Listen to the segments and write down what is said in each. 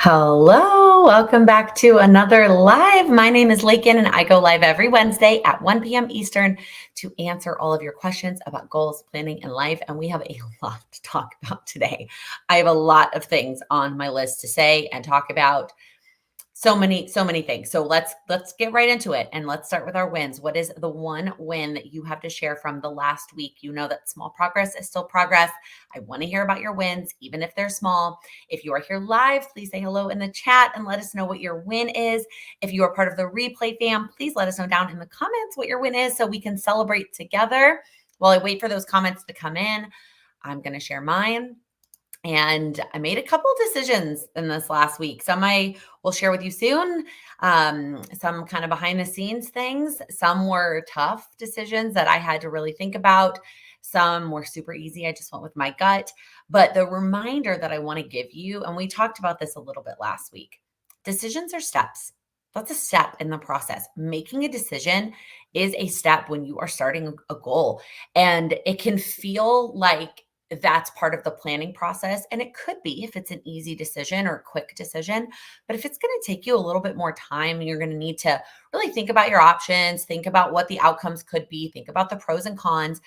Hello, welcome back to another live. My name is Laken, and I go live every Wednesday at 1 p.m. Eastern to answer all of your questions about goals, planning, and life. And we have a lot to talk about today. I have a lot of things on my list to say and talk about. So many things. So let's get right into it, and let's start with our wins. What is the one win that you have to share from the last week? You know that small progress is still progress. I want to hear about your wins, even if they're small. If you are here live, please say hello in the chat and let us know what your win is. If you are part of the replay fam, please let us know down in the comments what your win is so we can celebrate together. While I wait for those comments to come in, I'm going to share mine. And I made a couple decisions in this last week. Some I will share with you soon. Some kind of behind the scenes things. Some were tough decisions that I had to really think about. Some were super easy. I just went with my gut. But the reminder that I want to give you, and we talked about this a little bit last week, decisions are steps. That's a step in the process. Making a decision is a step when you are starting a goal. And it can feel like that's part of the planning process. And it could be if it's an easy decision or a quick decision. But if it's going to take you a little bit more time, you're going to need to really think about your options, think about what the outcomes could be, think about the pros and cons.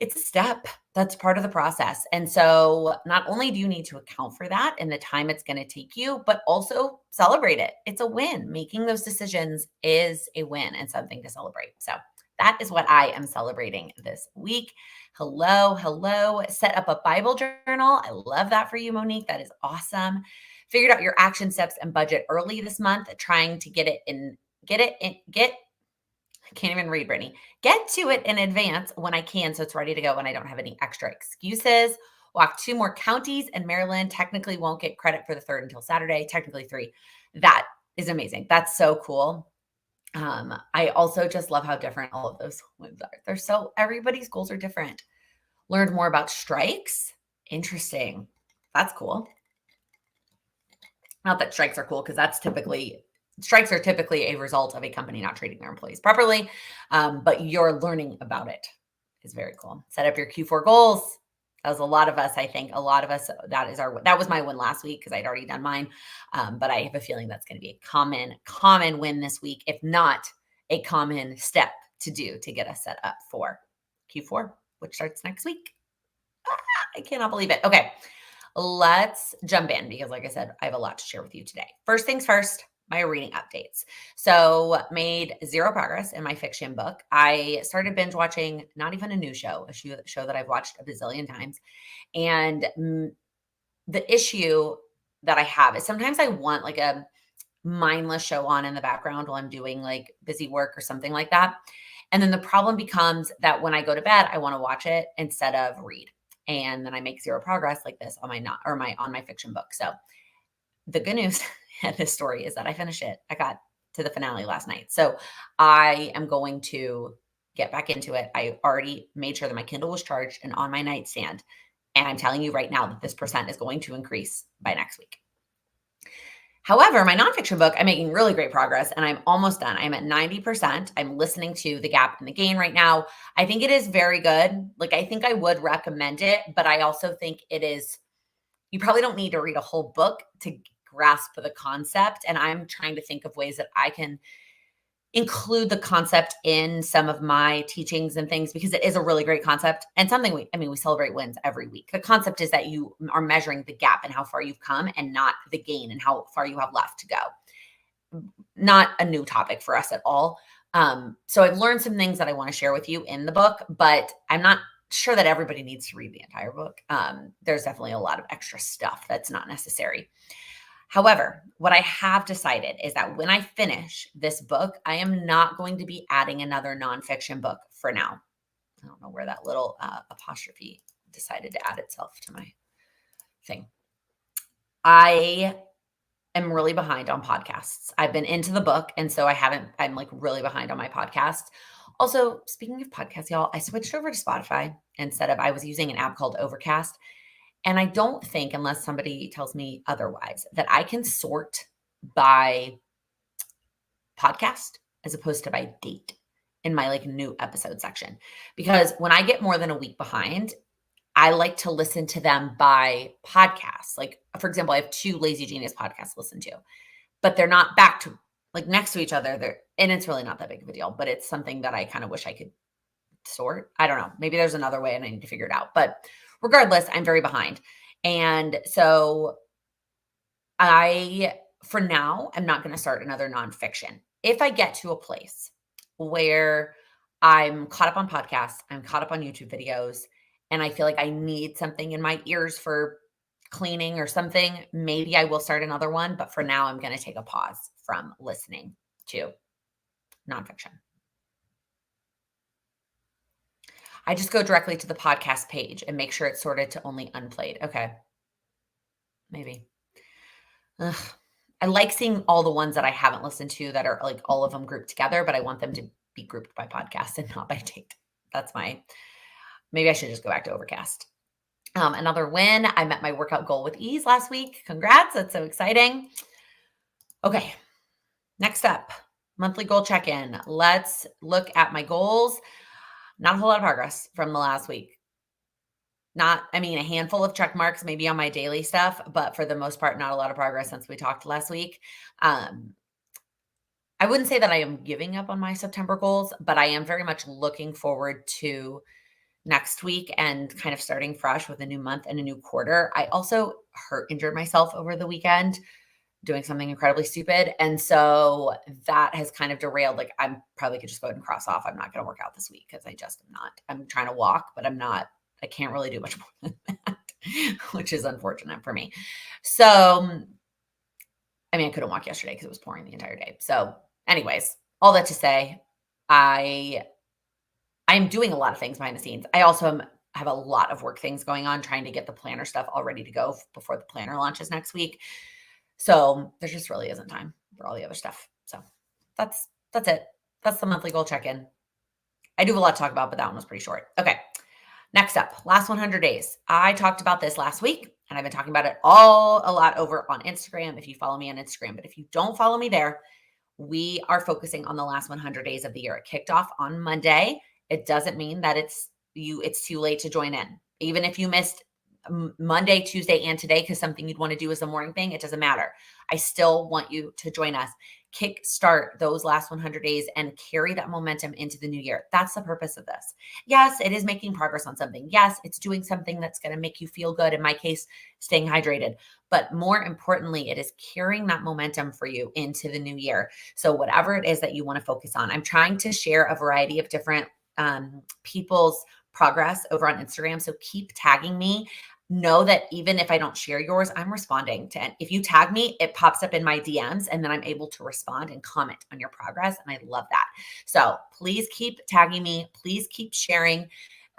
It's a step that's part of the process. And so not only do you need to account for that and the time it's going to take you, but also celebrate it. It's a win. Making those decisions is a win and something to celebrate. So that is what I am celebrating this week. Hello. Set up a Bible journal. I love that for you, Monique. That is awesome. Figured out your action steps and budget early this month, trying to I can't even read, Brittany. Get to it in advance when I can so it's ready to go when I don't have any extra excuses. Walk 2 more counties, and Maryland technically won't get credit for the 3rd until Saturday, technically 3. That is amazing. That's so cool. I also just love how different all of those ones are. Everybody's goals are different. Learned more about strikes. Interesting. That's cool. Not that strikes are cool, because strikes are typically a result of a company not treating their employees properly. But you're learning about it is very cool. Set up your Q4 goals. That was a lot of us. I think a lot of us, that was my win last week because I'd already done mine. But I have a feeling that's going to be a common win this week, if not a common step to do to get us set up for Q4, which starts next week. I cannot believe it. Okay, let's jump in because, like I said, I have a lot to share with you today. First things first, my reading updates. So made 0 progress in my fiction book. I started binge watching not even a new show, a show that I've watched a bazillion times. And the issue that I have is sometimes I want like a mindless show on in the background while I'm doing like busy work or something like that. And then the problem becomes that when I go to bed, I want to watch it instead of read. And then I make 0 progress like this on my fiction book. So the good news in this story is that I finished it. I got to the finale last night. So I am going to get back into it. I already made sure that my Kindle was charged and on my nightstand. And I'm telling you right now that this percent is going to increase by next week. However, my nonfiction book, I'm making really great progress and I'm almost done. I'm at 90%. I'm listening to The Gap and the Gain right now. I think it is very good. Like, I think I would recommend it, but I also think you probably don't need to read a whole book to grasp the concept. And I'm trying to think of ways that I can include the concept in some of my teachings and things, because it is a really great concept and something we celebrate wins every week. The concept is that you are measuring the gap and how far you've come and not the gain and how far you have left to go. Not a new topic for us at all. So I've learned some things that I want to share with you in the book, but I'm not sure that everybody needs to read the entire book. There's definitely a lot of extra stuff that's not necessary. However, what I have decided is that when I finish this book, I am not going to be adding another nonfiction book for now. I don't know where that little apostrophe decided to add itself to my thing. I am really behind on podcasts. I've been into the book, and so I'm like really behind on my podcast. Also, speaking of podcasts, y'all, I switched over to Spotify I was using an app called Overcast. And I don't think, unless somebody tells me otherwise, that I can sort by podcast as opposed to by date in my like new episode section. Because when I get more than a week behind, I like to listen to them by podcasts. Like, for example, I have 2 Lazy Genius podcasts to listen to, but they're not back to like next to each other. And it's really not that big of a deal, but it's something that I kind of wish I could sort. I don't know. Maybe there's another way and I need to figure it out. But regardless, I'm very behind. And so for now, I'm not going to start another nonfiction. If I get to a place where I'm caught up on podcasts, I'm caught up on YouTube videos, and I feel like I need something in my ears for cleaning or something, maybe I will start another one. But for now, I'm going to take a pause from listening to nonfiction. I just go directly to the podcast page and make sure it's sorted to only unplayed. Okay. Maybe. Ugh. I like seeing all the ones that I haven't listened to that are like all of them grouped together, but I want them to be grouped by podcast and not by date. Maybe I should just go back to Overcast. Another win. I met my workout goal with ease last week. Congrats. That's so exciting. Okay. Next up, monthly goal check-in. Let's look at my goals. Not a whole lot of progress from the last week. A handful of check marks maybe on my daily stuff, but for the most part, not a lot of progress since we talked last week. I wouldn't say that I am giving up on my September goals, but I am very much looking forward to next week and kind of starting fresh with a new month and a new quarter. I also injured myself over the weekend doing something incredibly stupid. And so that has kind of derailed. Like, I'm probably could just go ahead and cross off. I'm not going to work out this week because I just am not. I'm trying to walk, but I can't really do much more than that, which is unfortunate for me. So, I couldn't walk yesterday because it was pouring the entire day. So anyways, all that to say, I'm doing a lot of things behind the scenes. I also have a lot of work things going on, trying to get the planner stuff all ready to go before the planner launches next week. So there just really isn't time for all the other stuff. So that's it. That's the monthly goal check-in. I do have a lot to talk about, but that one was pretty short. Okay. Next up, last 100 days. I talked about this last week, and I've been talking about it a lot over on Instagram if you follow me on Instagram. But if you don't follow me there, we are focusing on the last 100 days of the year. It kicked off on Monday. It doesn't mean that it's too late to join in. Even if you missed Monday, Tuesday, and today because something you'd want to do as a morning thing, it doesn't matter. I still want you to join us. Kickstart those last 100 days and carry that momentum into the new year. That's the purpose of this. Yes, it is making progress on something. Yes, it's doing something that's going to make you feel good. In my case, staying hydrated. But more importantly, it is carrying that momentum for you into the new year. So whatever it is that you want to focus on, I'm trying to share a variety of different people's progress over on Instagram. So keep tagging me. Know that even if I don't share yours, I'm responding to it. If you tag me, it pops up in my DMs and then I'm able to respond and comment on your progress. And I love that. So please keep tagging me. Please keep sharing.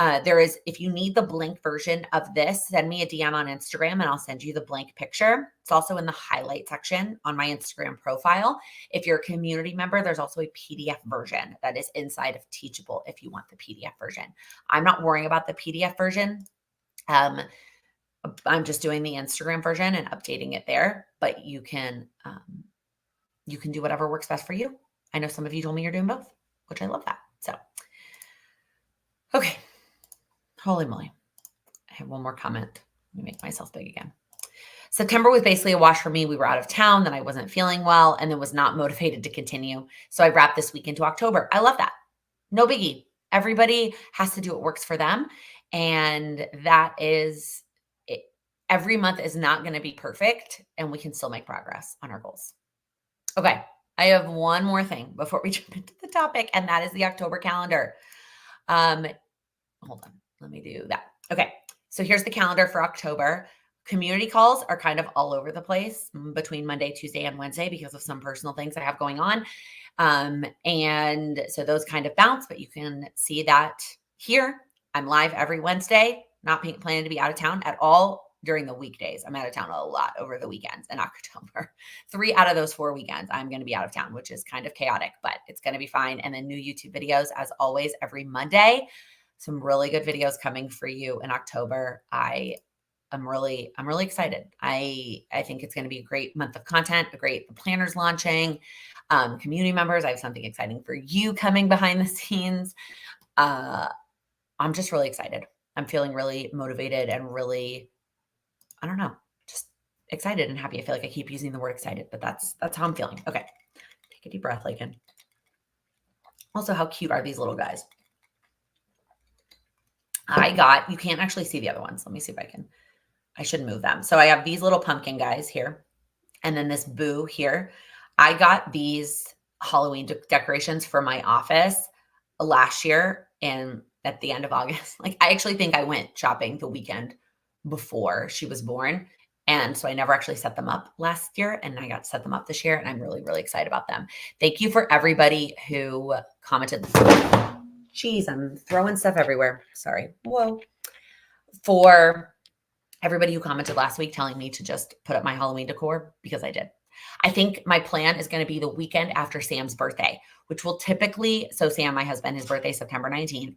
If you need the blank version of this, send me a DM on Instagram and I'll send you the blank picture. It's also in the highlight section on my Instagram profile. If you're a community member, there's also a PDF version that is inside of Teachable if you want the PDF version. I'm not worrying about the PDF version. I'm just doing the Instagram version and updating it there, but you can do whatever works best for you. I know some of you told me you're doing both, which I love that. So, okay. Holy moly. I have one more comment. Let me make myself big again. September was basically a wash for me. We were out of town, then I wasn't feeling well, and then was not motivated to continue. So I wrapped this week into October. I love that. No biggie. Everybody has to do what works for them. And that is it. Every month is not going to be perfect, and we can still make progress on our goals. Okay. I have one more thing before we jump into the topic, and that is the October calendar. Hold on. Let me do that. Okay. So here's the calendar for October. Community calls are kind of all over the place between Monday, Tuesday, and Wednesday because of some personal things I have going on. And so those kind of bounce, but you can see that here. I'm live every Wednesday, not planning to be out of town at all during the weekdays. I'm out of town a lot over the weekends in October. 3 out of those 4 weekends, I'm going to be out of town, which is kind of chaotic, but it's going to be fine. And then new YouTube videos, as always, every Monday. Some really good videos coming for you in October. I'm really excited. I think it's going to be a great month of content, the planner's launching, community members. I have something exciting for you coming behind the scenes. I'm just really excited. I'm feeling really motivated and really, I don't know, just excited and happy. I feel like I keep using the word excited, but that's how I'm feeling. Okay. Take a deep breath, Laken. Also, how cute are these little guys? You can't actually see the other ones. Let me see if I should move them. So I have these little pumpkin guys here, and then this boo here. I got these Halloween decorations for my office last year and at the end of August. Like, I actually think I went shopping the weekend before she was born. And so I never actually set them up last year, and I got to set them up this year, and I'm really, really excited about them. Thank you for everybody who commented. Jeez, I'm throwing stuff everywhere. Sorry. Whoa. For everybody who commented last week telling me to just put up my Halloween decor, because I did. I think my plan is going to be the weekend after Sam's birthday, which will typically, so Sam, my husband, his birthday, September 19th.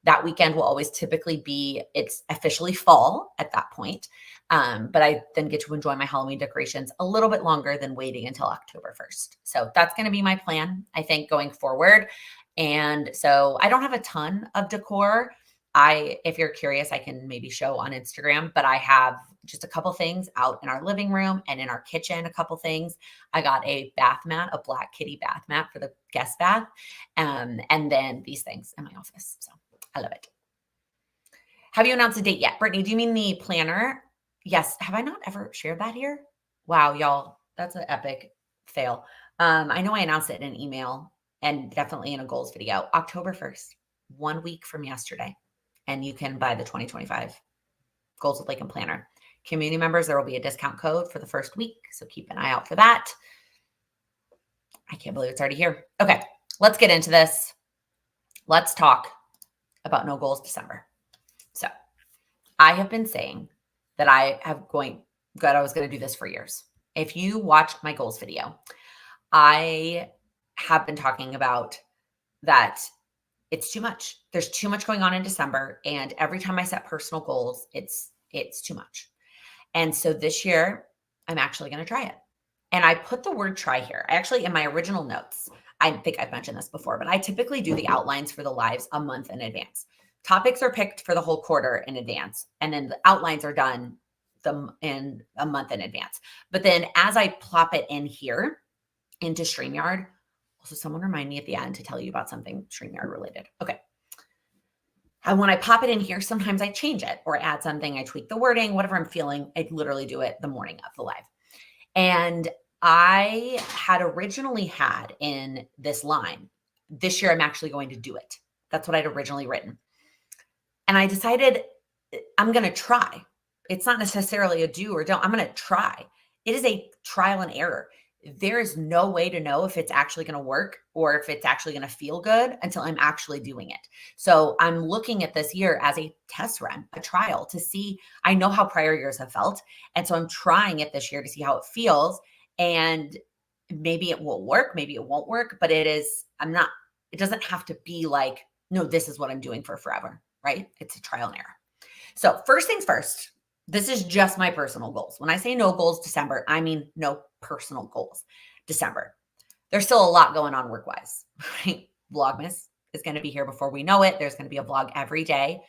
That weekend will always typically be, it's officially fall at that point. But I then get to enjoy my Halloween decorations a little bit longer than waiting until October 1st. So that's going to be my plan, I think, going forward. And so I don't have a ton of decor. If you're curious, I can maybe show on Instagram, but I have just a couple things out in our living room and in our kitchen, a couple things. I got a bath mat, a black kitty bath mat for the guest bath. And then these things in my office. So I love it. Have you announced a date yet? Brittany, do you mean the planner? Yes. Have I not ever shared that here? Wow, y'all, that's an epic fail. I know I announced it in an email and definitely in a goals video, October 1st, 1 week from yesterday. And you can buy the 2025 Goals with Laken Planner. Community members, there will be a discount code for the first week, so keep an eye out for that. I can't believe it's already here. Okay, let's get into this. Let's talk about No Goals December. So I have been saying that I was going to do this for years. If you watched my goals video, I have been talking about that it's too much. There's too much going on in December. And every time I set personal goals, it's too much. And so this year, I'm actually going to try it. And I put the word try here. I actually, in my original notes, I think I've mentioned this before, but I typically do the outlines for the lives a month in advance. Topics are picked for the whole quarter in advance. And then the outlines are done in a month in advance. But then as I plop it in here into Streamyard, also someone remind me at the end to tell you about something Streamyard related. Okay. And when I pop it in here, sometimes I change it or add something. I tweak the wording, whatever I'm feeling. I literally do it the morning of the live. And I had originally had in this line, this year I'm actually going to do it. That's what I'd originally written. And I decided I'm going to try. It's not necessarily a do or don't. I'm going to try. It is a trial and error. There is no way to know if it's actually going to work or if it's actually going to feel good until I'm actually doing it. So I'm looking at this year as a test run, a trial to see. I know how prior years have felt. And so I'm trying it this year to see how it feels. And maybe it will work, maybe it won't work, but it doesn't have to be like, no, this is what I'm doing for forever, right? It's a trial and error. So first things first, this is just my personal goals. When I say no goals December, I mean no personal goals December. There's still a lot going on work-wise, right? Vlogmas is going to be here before we know it. There's going to be a vlog every day.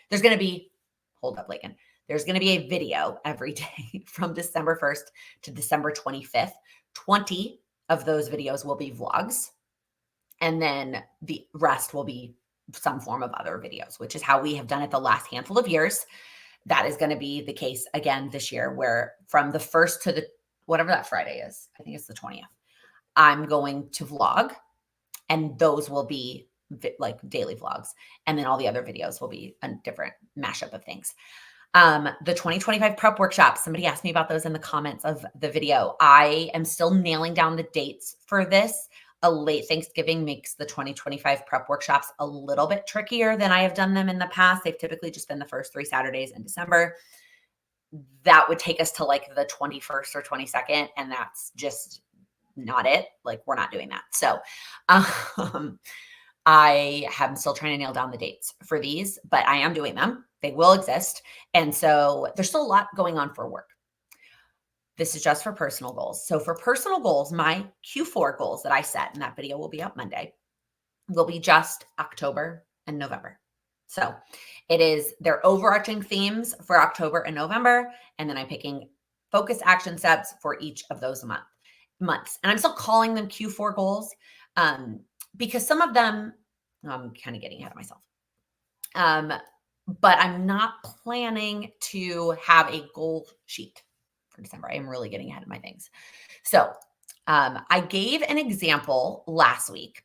Hold up, Laken. There's going to be a video every day from December 1st to December 25th. 20 of those videos will be vlogs. And then the rest will be some form of other videos, which is how we have done it the last handful of years. That is going to be the case again this year, where from the 1st to whatever that Friday is, I think it's the 20th, I'm going to vlog, and those will be like daily vlogs. And then all the other videos will be a different mashup of things. The 2025 prep workshops, somebody asked me about those in the comments of the video. I am still nailing down the dates for this. A late Thanksgiving makes the 2025 prep workshops a little bit trickier than I have done them in the past. They've typically just been the first 3 Saturdays in December. That would take us to like the 21st or 22nd. And that's just not it. Like, we're not doing that. So I am still trying to nail down the dates for these, but I am doing them. They will exist. And so there's still a lot going on for work. This is just for personal goals. So for personal goals, my Q4 goals that I set, and that video will be up Monday, will be just October and November. So they're overarching themes for October and November. And then I'm picking focus action steps for each of those months. And I'm still calling them Q4 goals because some of them, I'm kind of getting ahead of myself. But I'm not planning to have a goal sheet for December. I am really getting ahead of my things. So I gave an example last week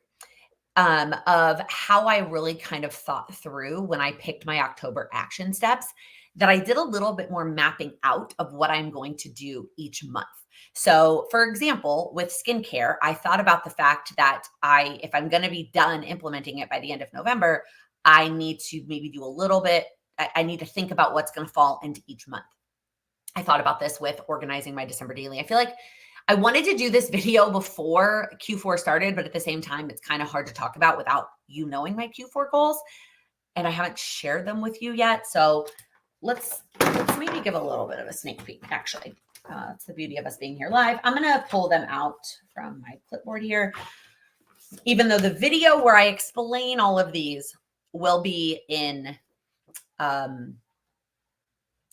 of how I really kind of thought through when I picked my October action steps, that I did a little bit more mapping out of what I'm going to do each month. So for example, with skincare, I thought about the fact that if I'm going to be done implementing it by the end of November, I need to maybe do a little bit. I need to think about what's going to fall into each month. I thought about this with organizing my December daily. I feel like I wanted to do this video before Q4 started, but at the same time, it's kind of hard to talk about without you knowing my Q4 goals. And I haven't shared them with you yet. So let's maybe give a little bit of a sneak peek, actually. That's the beauty of us being here live. I'm going to pull them out from my clipboard here. Even though the video where I explain all of these will be in on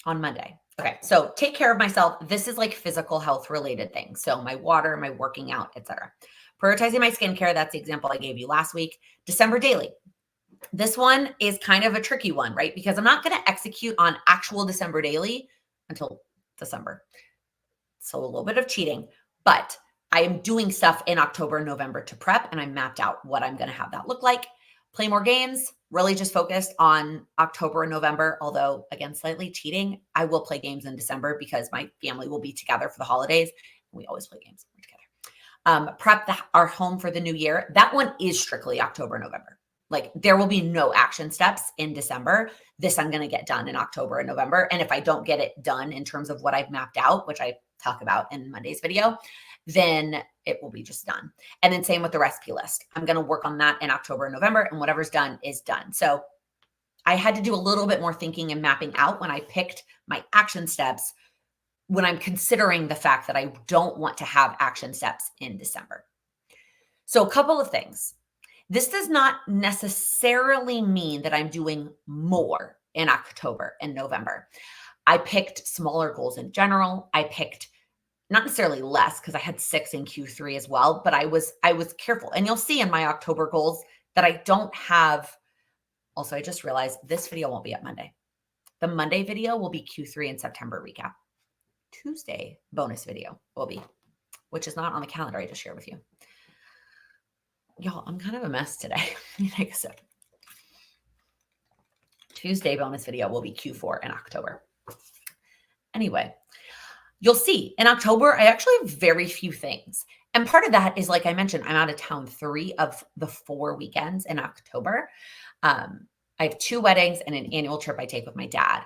Monday. Okay, so take care of myself. This is like physical health related things. So my water, my working out, etc. Prioritizing my skincare, that's the example I gave you last week. December daily. This one is kind of a tricky one, right? Because I'm not going to execute on actual December daily until December. So a little bit of cheating, but I am doing stuff in October and November to prep, and I mapped out what I'm going to have that look like. Play more games, really just focused on October and November, although again, slightly cheating. I will play games in December because my family will be together for the holidays. We always play games together. Prep our home for the new year. That one is strictly October, November. Like there will be no action steps in December. This I'm going to get done in October and November. And if I don't get it done in terms of what I've mapped out, which I talk about in Monday's video, then it will be just done. And then same with the recipe list. I'm going to work on that in October and November, and whatever's done is done. So I had to do a little bit more thinking and mapping out when I picked my action steps, when I'm considering the fact that I don't want to have action steps in December. So a couple of things. This does not necessarily mean that I'm doing more in October and November. I picked smaller goals in general. I picked not necessarily less because I had 6 in Q3 as well, but I was careful. And you'll see in my October goals that I don't have. Also, I just realized this video won't be up Monday. The Monday video will be Q3 and September recap. Tuesday bonus video will be, which is not on the calendar I just shared with you. Y'all, I'm kind of a mess today. Let me take a sip. Tuesday bonus video will be Q4 in October. Anyway, you'll see in October, I actually have very few things. And part of that is, like I mentioned, I'm out of town 3 of the 4 weekends in October. I have 2 weddings and an annual trip I take with my dad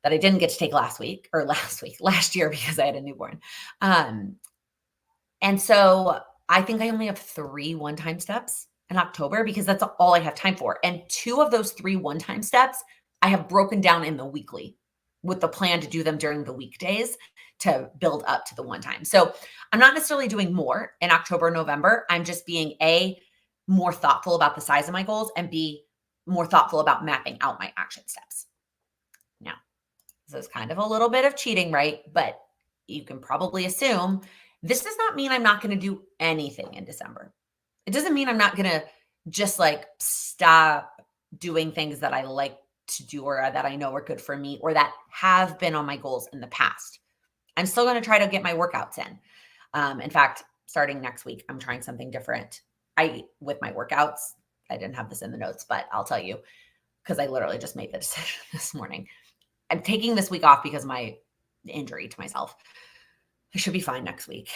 that I didn't get to take last year because I had a newborn. And so I think I only have 3 one-time steps in October because that's all I have time for. And 2 of those 3 one-time steps I have broken down in the weekly with the plan to do them during the weekdays to build up to the one time. So I'm not necessarily doing more in October, November. I'm just being A, more thoughtful about the size of my goals, and B, more thoughtful about mapping out my action steps. Now, this is kind of a little bit of cheating, right? But you can probably assume this does not mean I'm not going to do anything in December. It doesn't mean I'm not going to just like stop doing things that I like to do or that I know are good for me or that have been on my goals in the past. I'm still going to try to get my workouts in. In fact, starting next week, I'm trying something different. With my workouts, I didn't have this in the notes, but I'll tell you because I literally just made the decision this morning. I'm taking this week off because of my injury to myself. I should be fine next week.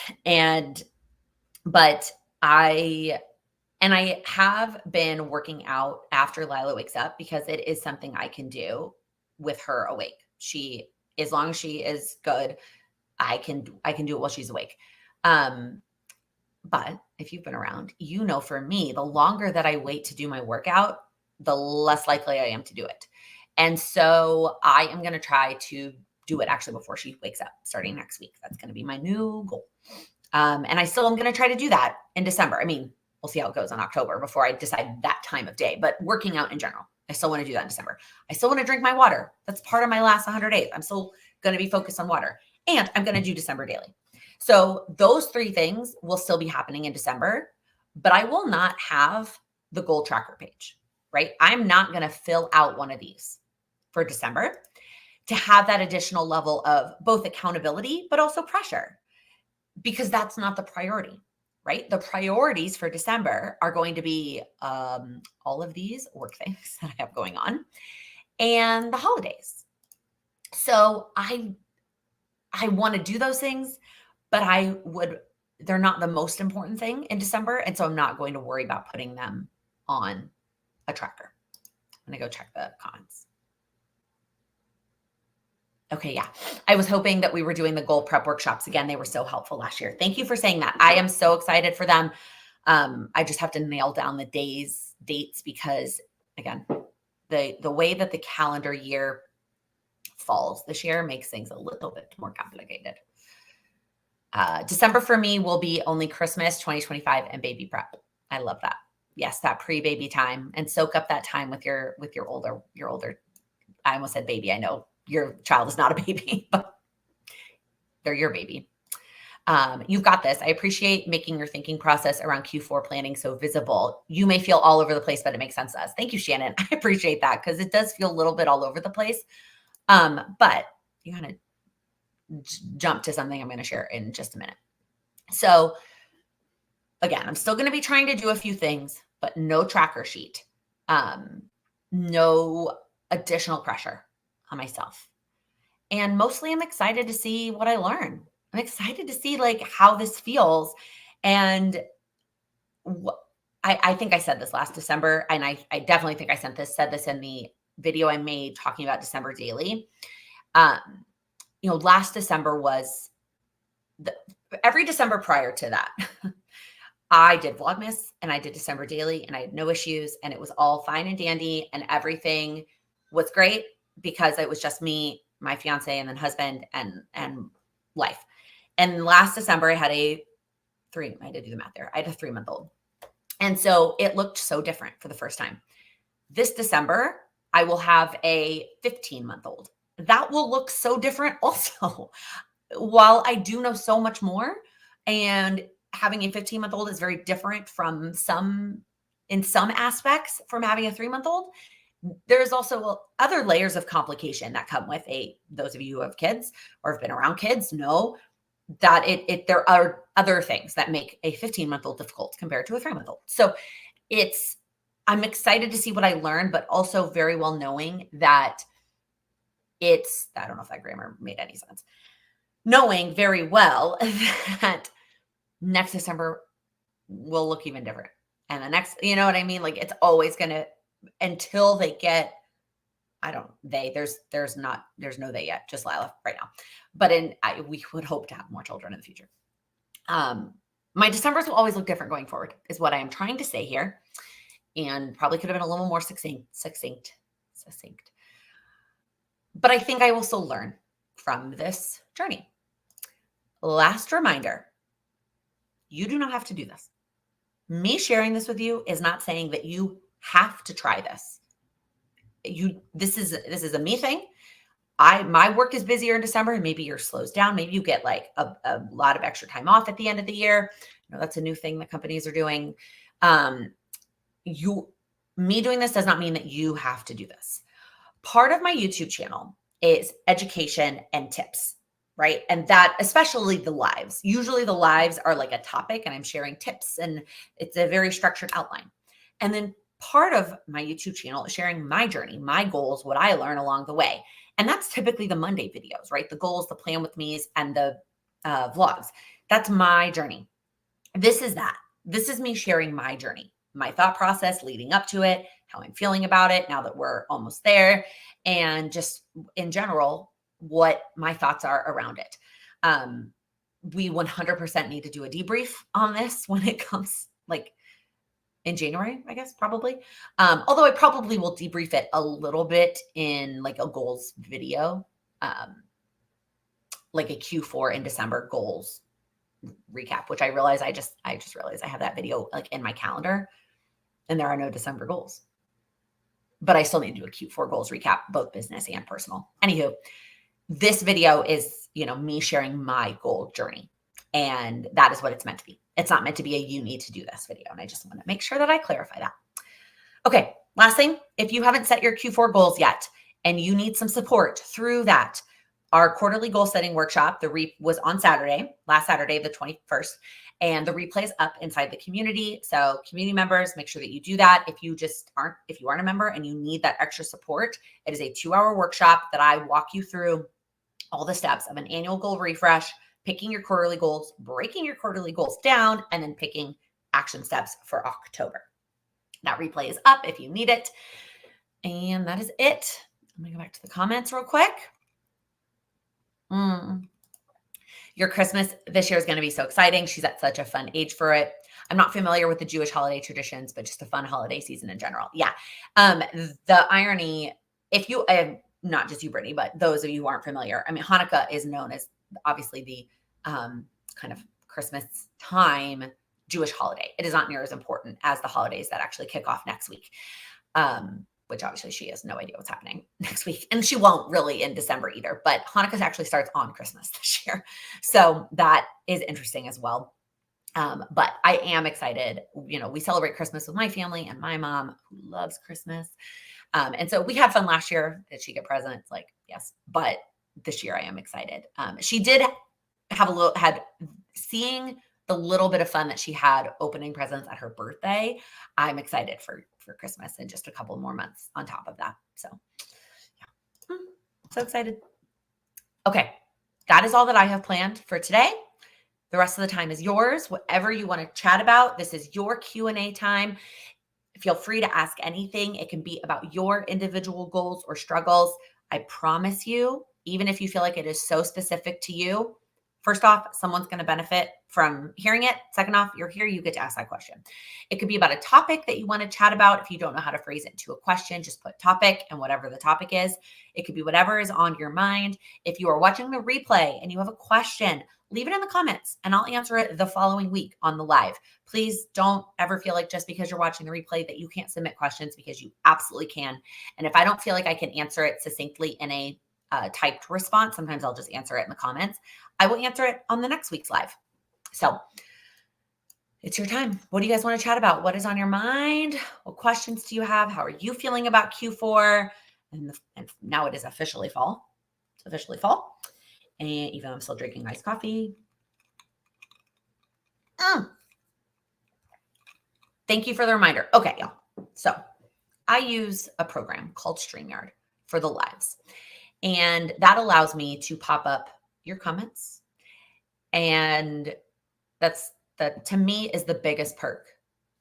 But I have been working out after Lila wakes up because it is something I can do with her awake. As long as she is good, I can do it while she's awake. But if you've been around, for me, the longer that I wait to do my workout, the less likely I am to do it. And so I am going to try to do it actually before she wakes up starting next week. That's going to be my new goal. And I still am going to try to do that in December. I mean, we'll see how it goes in October before I decide that time of day, but working out in general, I still want to do that in December. I still want to drink my water. That's part of my last 100 days. I'm still going to be focused on water, and I'm going to do December daily. So those 3 things will still be happening in December, but I will not have the goal tracker page, right? I'm not going to fill out one of these for December to have that additional level of both accountability, but also pressure, because that's not the priority, right? The priorities for December are going to be all of these work things that I have going on and the holidays. So I want to do those things, but they're not the most important thing in December. And so I'm not going to worry about putting them on a tracker. I'm going to go check the comments. Okay, yeah. I was hoping that we were doing the goal prep workshops again. They were so helpful last year. Thank you for saying that. I am so excited for them. I just have to nail down the dates, because again, the way that the calendar year falls this year makes things a little bit more complicated. December for me will be only Christmas 2025 and baby prep. I love that. Yes, that pre-baby time, and soak up that time with your older. I almost said baby. I know your child is not a baby, but they're your baby. You've got this. I appreciate making your thinking process around Q4 planning so visible. You may feel all over the place, but it makes sense to us. Thank you, Shannon. I appreciate that, because it does feel a little bit all over the place. But you kind of jump to something I'm going to share in just a minute. So again, I'm still going to be trying to do a few things, but no tracker sheet, no additional pressure on myself. And mostly I'm excited to see what I learn. I'm excited to see like how this feels. And I think I said this last December, and I definitely think I said this in the video I made talking about December daily. Last December was every December prior to that, I did Vlogmas and I did December daily, and I had no issues, and it was all fine and dandy, and everything was great because it was just me, my fiance, and then husband and life. And last December I had I had to do the math there. I had a 3-month-old. And so it looked so different for the first time. This December, I will have a 15-month-old. That will look so different also. While I do know so much more, and having a 15-month-old is very different in some aspects from having a 3-month-old, there's also other layers of complication that come with those of you who have kids or have been around kids know that there are other things that make a 15-month-old difficult compared to a 3-month-old. So I'm excited to see what I learn, but also very well knowing that I don't know if that grammar made any sense. Knowing very well that next December will look even different. And the next, you know what I mean? Like it's always going to, until they get, there's no they yet, just Lila right now. But we would hope to have more children in the future. My Decembers will always look different going forward is what I am trying to say here. And probably could have been a little more succinct. But I think I will still learn from this journey. Last reminder, you do not have to do this. Me sharing this with you is not saying that you have to try this. This is a me thing. My work is busier in December, and maybe yours slows down. Maybe you get like a lot of extra time off at the end of the year. That's a new thing that companies are doing. Me doing this does not mean that you have to do this. Part of my YouTube channel is education and tips, right? And that, especially the lives. Usually the lives are like a topic, and I'm sharing tips, and it's a very structured outline. And then part of my YouTube channel is sharing my journey, my goals, what I learn along the way. And that's typically the Monday videos, right? The goals, the plan with me's, and the vlogs. That's my journey. This is that. This is me sharing my journey, my thought process leading up to it, how I'm feeling about it now that we're almost there, and just in general, what my thoughts are around it. We 100% need to do a debrief on this when it comes like in January, I guess, probably. Although I probably will debrief it a little bit in like a goals video, like a Q4 in December goals recap, which I realize I just realized I have that video like in my calendar, and there are no December goals. but I still need to do a Q4 goals recap, both business and personal. Anywho, this video is, me sharing my goal journey, and that is what it's meant to be. It's not meant to be a you need to do this video. And I just want to make sure that I clarify that. Okay. Last thing, if you haven't set your Q4 goals yet and you need some support through that, our quarterly goal setting workshop, was on last Saturday, the 21st, and the replay is up inside the community. So community members, make sure that you do that. If you aren't a member and you need that extra support, it is a 2-hour workshop that I walk you through all the steps of an annual goal refresh, picking your quarterly goals, breaking your quarterly goals down, and then picking action steps for October. That replay is up if you need it. And that is it. I'm going to go back to the comments real quick. Your Christmas this year is going to be so exciting. She's at such a fun age for it. I'm not familiar with the Jewish holiday traditions, but just a fun holiday season in general. Yeah. The irony, if you, not just you, Brittany, but those of you who aren't familiar, Hanukkah is known as obviously the kind of Christmas time Jewish holiday. It is not near as important as the holidays that actually kick off next week, which obviously she has no idea what's happening next week. And she won't really in December either, but Hanukkah actually starts on Christmas this year. So that is interesting as well. But I am excited. We celebrate Christmas with my family and my mom, who loves Christmas. And so we had fun last year. Did she get presents? Yes, but this year I am excited. She did have seeing the little bit of fun that she had opening presents at her birthday. I'm excited for Christmas and just a couple more months on top of that. So yeah, so excited. Okay. That is all that I have planned for today. The rest of the time is yours. Whatever you want to chat about, this is your Q&A time. Feel free to ask anything. It can be about your individual goals or struggles. I promise you, even if you feel like it is so specific to you, first off, someone's going to benefit from hearing it. Second off, you're here, you get to ask that question. It could be about a topic that you want to chat about. If you don't know how to phrase it into a question, just put topic and whatever the topic is. It could be whatever is on your mind. If you are watching the replay and you have a question, leave it in the comments and I'll answer it the following week on the live. Please don't ever feel like just because you're watching the replay that you can't submit questions, because you absolutely can. And if I don't feel like I can answer it succinctly in a typed response, sometimes I'll just answer it in the comments. I will answer it on the next week's live. So it's your time. What do you guys want to chat about? What is on your mind? What questions do you have? How are you feeling about Q4? And now it is officially fall. It's officially fall. And even though I'm still drinking iced coffee. Thank you for the reminder. Okay, y'all. So I use a program called Streamyard for the lives. And that allows me to pop up your comments. And that to me is the biggest perk.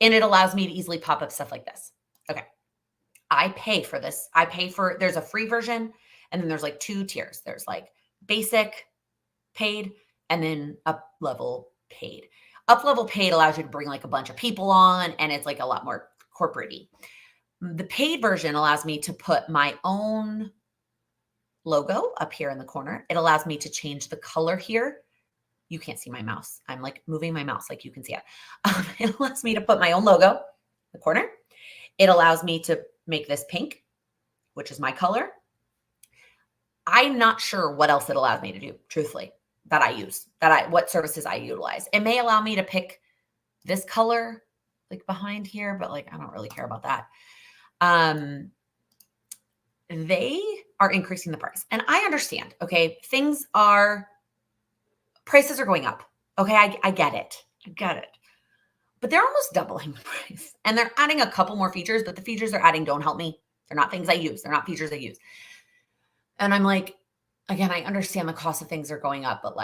And it allows me to easily pop up stuff like this. Okay. I pay for this. There's a free version, and then there's 2 tiers. There's basic paid and then up level paid. Up level paid allows you to bring a bunch of people on, and it's a lot more corporate-y. The paid version allows me to put my own logo up here in the corner. It allows me to change the color here. You can't see my mouse. I'm moving my mouse you can see it. It allows me to put my own logo in the corner. It allows me to make this pink, which is my color. I'm not sure what else it allows me to do, truthfully, that I use, what services I utilize. It may allow me to pick this color behind here, but I don't really care about that. They are increasing the price. And I understand, okay, prices are going up. Okay, I get it. But they're almost doubling the price. And they're adding a couple more features, but the features they're adding don't help me. They're not things I use. They're not features I use. And I'm again, I understand the cost of things are going up, but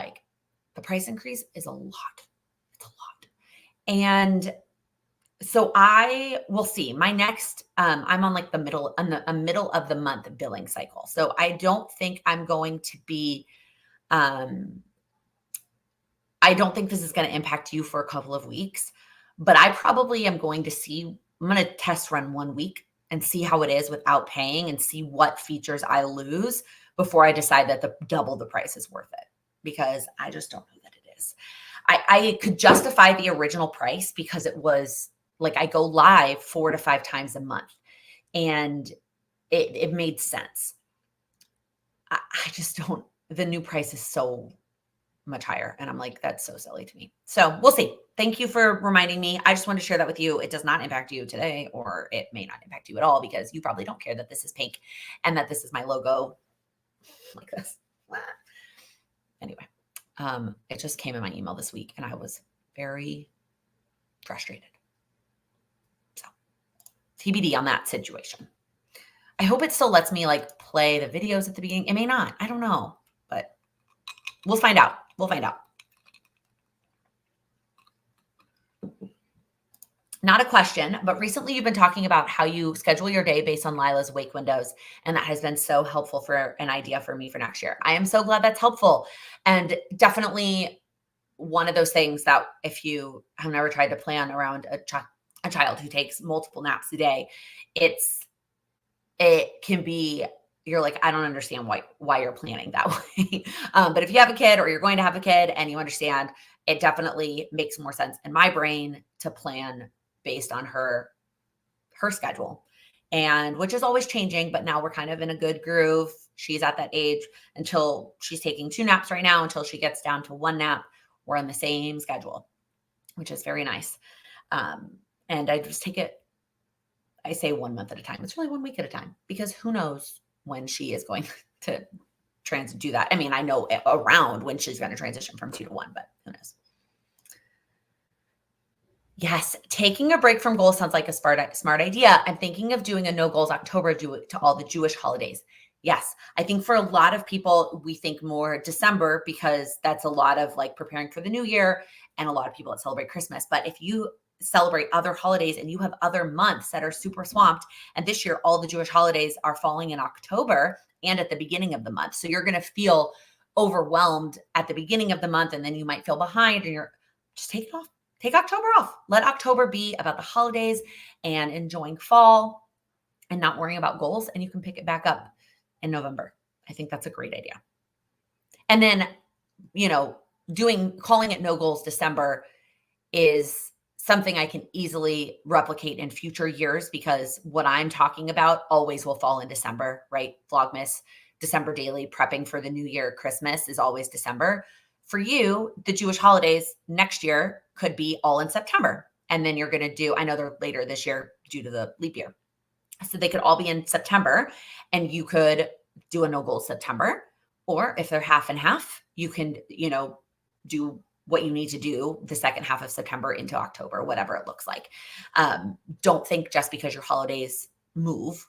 the price increase is a lot. It's a lot. And so I will see my next, I'm on the middle of the month billing cycle. So I don't think I'm going to be, I don't think this is going to impact you for a couple of weeks, but I probably am going to I'm going to test run 1 week and see how it is without paying and see what features I lose before I decide that the double the price is worth it, because I just don't know that it is. I could justify the original price because it was I go live 4 to 5 times a month, and it made sense. I just don't, the new price is so much higher. And I'm like, that's so silly to me. So we'll see. Thank you for reminding me. I just wanted to share that with you. It does not impact you today, or it may not impact you at all, because you probably don't care that this is pink and that this is my logo like this. Anyway, it just came in my email this week and I was very frustrated. So TBD on that situation. I hope it still lets me like play the videos at the beginning. It may not. I don't know, but we'll find out. We'll find out. Not a question, but recently you've been talking about how you schedule your day based on Lila's wake windows. And that has been so helpful for an idea for me for next year. I am so glad that's helpful. And definitely one of those things that if you have never tried to plan around a child who takes multiple naps a day, it can be, you're like, I don't understand why you're planning that way. But if you have a kid or you're going to have a kid and you understand, it definitely makes more sense in my brain to plan based on her schedule, and which is always changing, but now we're kind of in a good groove. She's at that age until she's taking 2 naps right now, until she gets down to 1 nap. We're on the same schedule, which is very nice. And I just take it, I say 1 month at a time. It's really 1 week at a time, because who knows when she is going to do that. I mean, I know around when she's going to transition from 2 to 1, but who knows? Yes, taking a break from goals sounds like a smart idea. I'm thinking of doing a no goals October due to all the Jewish holidays. Yes, I think for a lot of people, we think more December, because that's a lot of like preparing for the new year, and a lot of people that celebrate Christmas. But if you celebrate other holidays and you have other months that are super swamped, and this year all the Jewish holidays are falling in October and at the beginning of the month. So you're going to feel overwhelmed at the beginning of the month, and then you might feel behind, and you're just take it off. Take October off. Let October be about the holidays and enjoying fall and not worrying about goals. And you can pick it back up in November. I think that's a great idea. And then, calling it no goals December is something I can easily replicate in future years, because what I'm talking about always will fall in December, right? Vlogmas, December daily, prepping for the new year, Christmas is always December. For you, the Jewish holidays next year could be all in September. And then you're going to do, I know they're later this year due to the leap year. So they could all be in September, and you could do a no goal September. Or if they're half and half, you can, do what you need to do the second half of September into October, whatever it looks like. Don't think just because your holidays move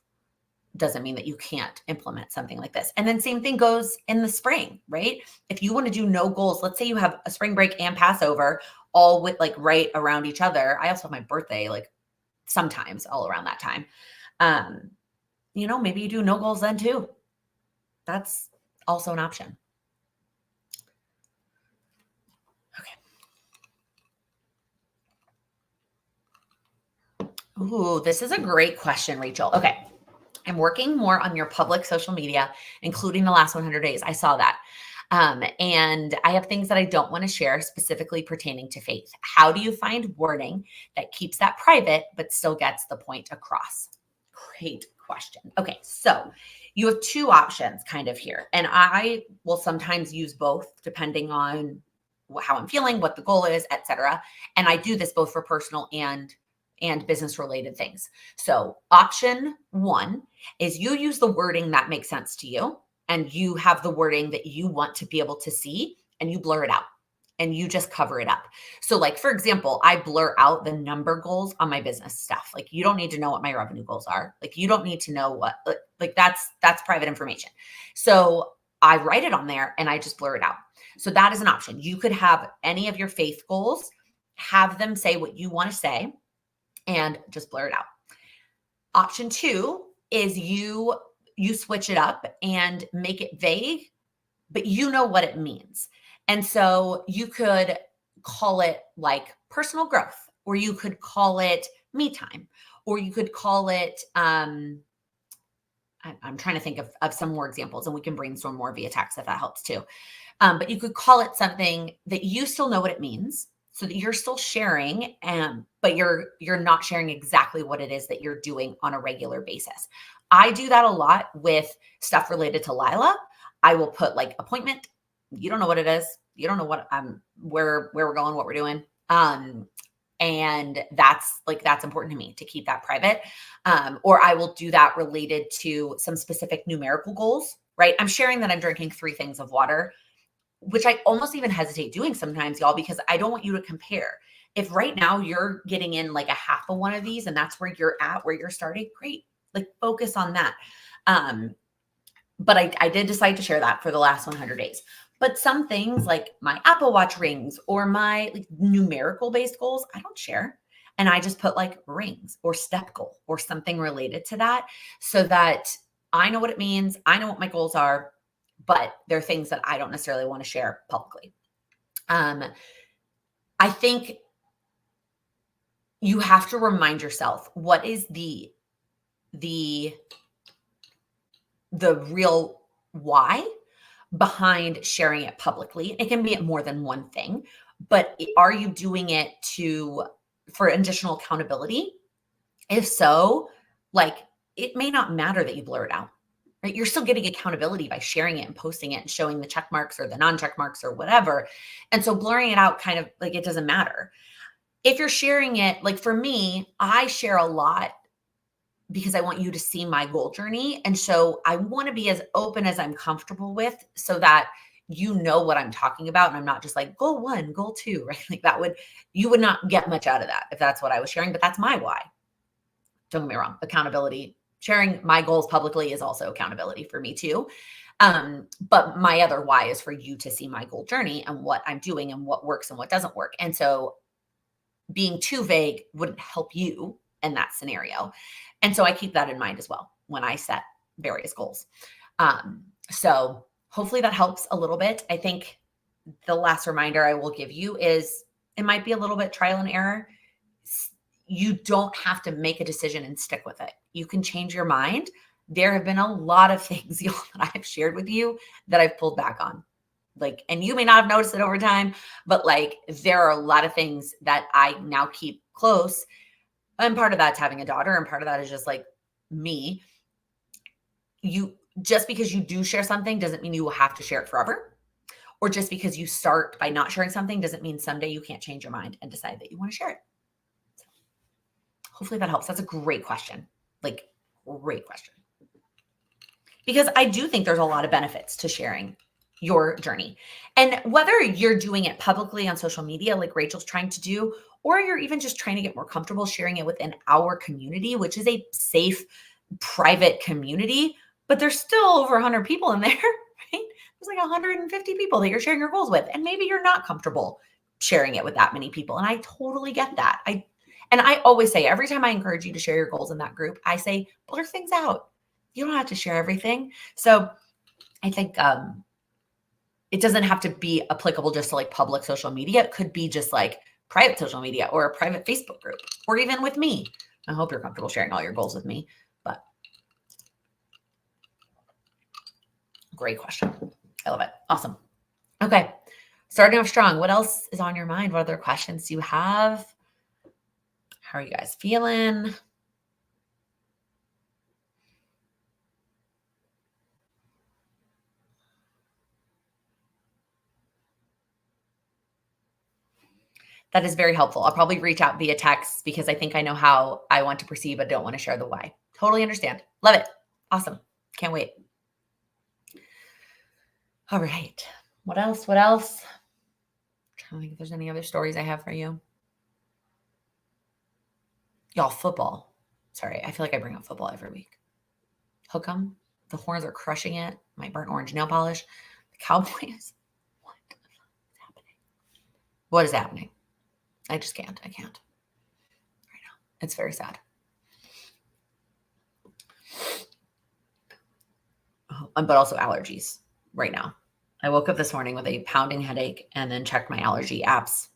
doesn't mean that you can't implement something like this. And then same thing goes in the spring, right? If you want to do no goals, let's say you have a spring break and Passover all with like right around each other. I also have my birthday, like sometimes all around that time. Maybe you do no goals then too. That's also an option. Okay. Ooh, this is a great question, Rachel. Okay. I'm working more on your public social media, including the last 100 days. I saw that. And I have things that I don't want to share specifically pertaining to faith. How do you find wording that keeps that private, but still gets the point across? Great question. Okay. So you have 2 options kind of here. And I will sometimes use both depending on how I'm feeling, what the goal is, etc. And I do this both for personal and business related things. So option 1 is you use the wording that makes sense to you, and you have the wording that you want to be able to see, and you blur it out and you just cover it up. So like, for example, I blur out the number goals on my business stuff. Like, you don't need to know what my revenue goals are. Like, you don't need to know what, like that's private information. So I write it on there and I just blur it out. So that is an option. You could have any of your faith goals, have them say what you want to say, and just blur it out. Option 2 is you switch it up and make it vague, but you know what it means. And so you could call it like personal growth, or you could call it me time, or you could call it, I'm trying to think of some more examples, and we can brainstorm more via text if that helps too. But you could call it something that you still know what it means, so that you're still sharing, but you're not sharing exactly what it is that you're doing on a regular basis. I do that a lot with stuff related to Lila. I will put like appointment. You don't know what it is. You don't know what where we're going, what we're doing. And that's important to me to keep that private. Or I will do that related to some specific numerical goals, right? I'm sharing that I'm drinking 3 things of water, which I almost even hesitate doing sometimes, y'all, because I don't want you to compare. If right now you're getting in like a half of one of these and that's where you're at, where you're starting, great. Like focus on that. But I did decide to share that for the last 100 days. But some things like my Apple Watch rings or my like numerical based goals, I don't share. And I just put like rings or step goal or something related to that so that I know what it means. I know what my goals are, but they're things that I don't necessarily want to share publicly. I think you have to remind yourself what is the real why behind sharing it publicly. It can be more than one thing, but are you doing it for additional accountability? If so, like it may not matter that you blur it out, right? You're still getting accountability by sharing it and posting it and showing the check marks or the non-check marks or whatever. And so blurring it out kind of like it doesn't matter. If you're sharing it, like for me, I share a lot because I want you to see my goal journey. And so I want to be as open as I'm comfortable with so that you know what I'm talking about. And I'm not just like goal 1, goal 2, right? Like you would not get much out of that if that's what I was sharing, but that's my why. Don't get me wrong. Accountability, sharing my goals publicly is also accountability for me too. But my other why is for you to see my goal journey and what I'm doing and what works and what doesn't work. And so being too vague wouldn't help you in that scenario. And so I keep that in mind as well when I set various goals. So hopefully that helps a little bit. I think the last reminder I will give you is it might be a little bit trial and error. You don't have to make a decision and stick with it. You can change your mind. There have been a lot of things, y'all, that I've shared with you that I've pulled back on. Like, and you may not have noticed it over time, but like there are a lot of things that I now keep close. And part of that's having a daughter, and part of that is just like me. Just because you do share something doesn't mean you will have to share it forever. Or just because you start by not sharing something doesn't mean someday you can't change your mind and decide that you want to share it. So hopefully that helps. That's a great question. Like, great question. Because I do think there's a lot of benefits to sharing your journey. And whether you're doing it publicly on social media, like Rachel's trying to do, or you're even just trying to get more comfortable sharing it within our community, which is a safe, private community, but there's still over 100 people in there, right? There's like 150 people that you're sharing your goals with. And maybe you're not comfortable sharing it with that many people. And I totally get that. And I always say, every time I encourage you to share your goals in that group, I say, blur things out. You don't have to share everything. So I think it doesn't have to be applicable just to like public social media. It could be just like private social media or a private Facebook group, or even with me. I hope you're comfortable sharing all your goals with me, but great question. I love it. Awesome. Okay. Starting off strong. What else is on your mind? What other questions do you have? How are you guys feeling? That is very helpful. I'll probably reach out via text because I think I know how I want to proceed, but don't want to share the why. Totally understand. Love it. Awesome. Can't wait. All right. What else? What else? I'm trying to think if there's any other stories I have for you. Y'all, football. Sorry, I feel like I bring up football every week. Hook 'em. The Horns are crushing it. My burnt orange nail polish. The Cowboys. What is happening? What is happening? I just can't. I can't right now. It's very sad. But also allergies right now. I woke up this morning with a pounding headache and then checked my allergy apps.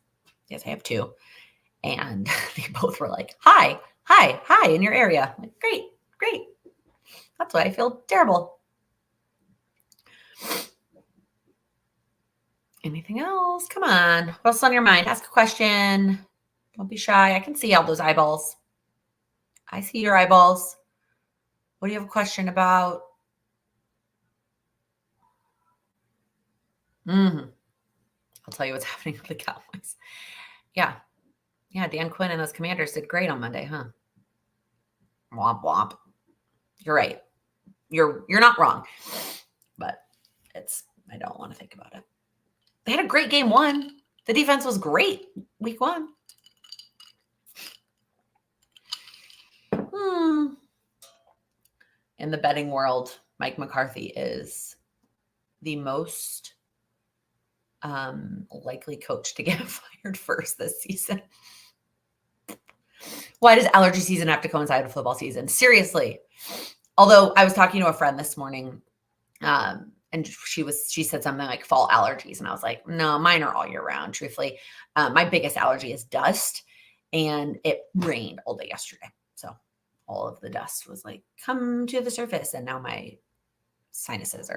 Yes, I have 2. And they both were like, hi in your area. I'm like, great. That's why I feel terrible. Anything else? Come on. What else is on your mind? Ask a question. Don't be shy. I can see all those eyeballs. I see your eyeballs. What do you have a question about? I'll tell you what's happening with the Cowboys. Yeah. Yeah, Dan Quinn and those Commanders did great on Monday, huh? Womp womp. You're right. You're not wrong. But I don't want to think about it. They had a great game one. The defense was great week one. In the betting world, Mike McCarthy is the most likely coach to get fired first this season. Why does allergy season have to coincide with football season? Seriously. Although I was talking to a friend this morning, and she said something like fall allergies. And I was like, no, mine are all year round. Truthfully, my biggest allergy is dust, and it rained all day yesterday. So all of the dust was like, come to the surface. And now my sinuses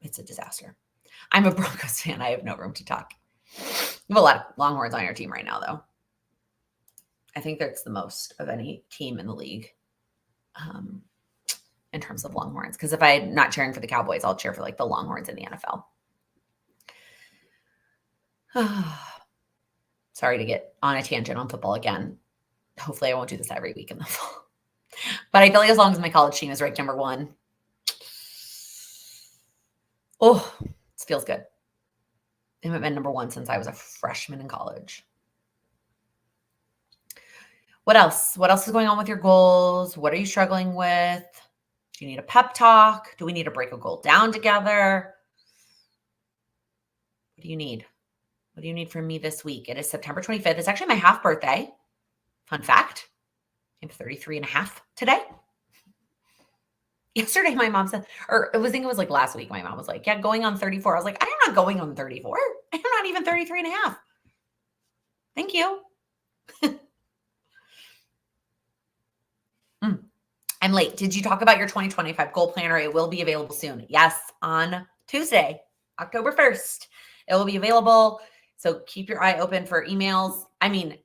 it's a disaster. I'm a Broncos fan. I have no room to talk. You have a lot of Longhorns on your team right now, though. I think that's the most of any team in the league. In terms of Longhorns. Because if I'm not cheering for the Cowboys, I'll cheer for like the Longhorns in the NFL. Sorry to get on a tangent on football again. Hopefully I won't do this every week in the fall. But I feel like as long as my college team is ranked number 1, it feels good. I haven't been number 1 since I was a freshman in college. What else? What else is going on with your goals? What are you struggling with? Do you need a pep talk? Do we need to break a goal down together? What do you need? What do you need from me this week? It is September 25th. It's actually my half birthday. Fun fact. I'm 33 and a half today. Yesterday, my mom said, or I think it was like last week, my mom was like, yeah, going on 34. I was like, I'm not going on 34. I'm not even 33 and a half. Thank you. I'm late. Did you talk about your 2025 goal planner? It will be available soon. Yes, on Tuesday, October 1st. It will be available. So keep your eye open for emails. I mean,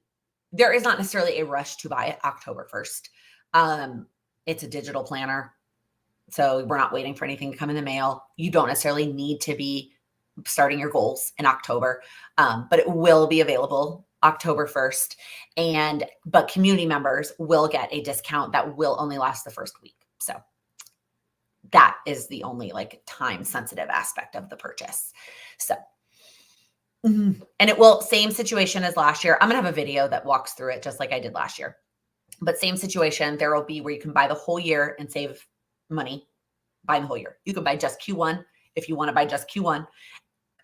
there is not necessarily a rush to buy it October 1st. It's a digital planner. So we're not waiting for anything to come in the mail. You don't necessarily need to be starting your goals in October, but it will be available October 1st. But community members will get a discount that will only last the first week. So that is the only like time sensitive aspect of the purchase. So, and it will, same situation as last year. I'm going to have a video that walks through it just like I did last year, but same situation. There will be where you can buy the whole year and save money buying the whole year. You can buy just Q1 if you want to buy just Q1,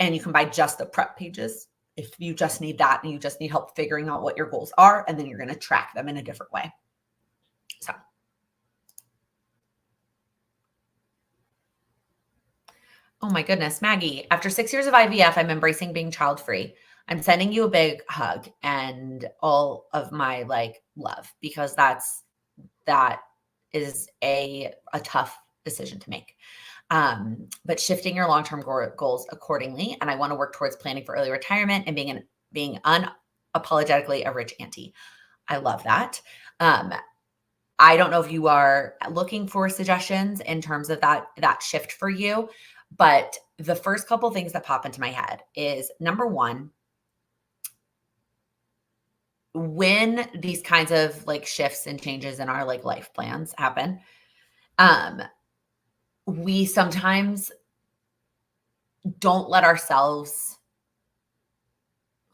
and you can buy just the prep pages if you just need that and you just need help figuring out what your goals are, and then you're going to track them in a different way. So, oh my goodness, Maggie, after 6 years of IVF, I'm embracing being child-free. I'm sending you a big hug and all of my love, because that is a tough decision to make. But shifting your long-term goals accordingly. And I want to work towards planning for early retirement and being unapologetically a rich auntie. I love that. I don't know if you are looking for suggestions in terms of that shift for you, but the first couple things that pop into my head is, number one, when these kinds of shifts and changes in our life plans happen, we sometimes don't let ourselves,